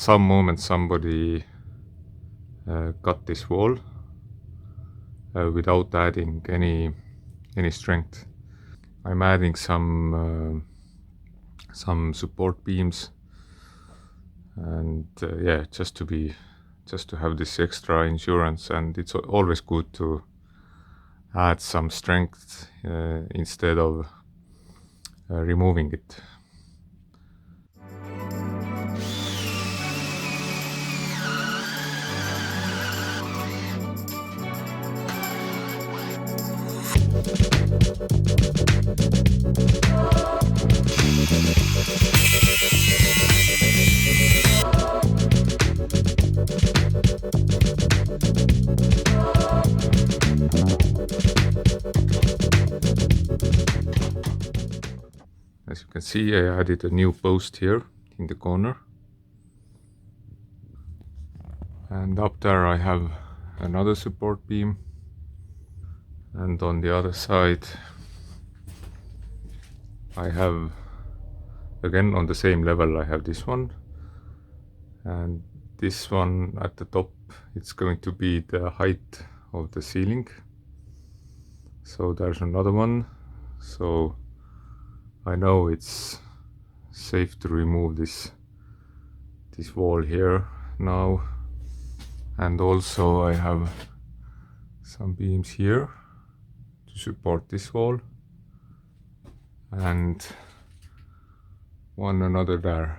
at some moment somebody cut this wall without adding any strength. I'm adding some support beams, and yeah, just to have this extra insurance. And it's always good to add some strength instead of removing it. As you can see, I added a new post here in the corner, and up there I have another support beam, and on the other side I have, again on the same level, I have this one, and this one at the top, it's going to be the height of the ceiling. So there's another one, so I know it's safe to remove this wall here now. And also I have some beams here to support this wall, and one another there.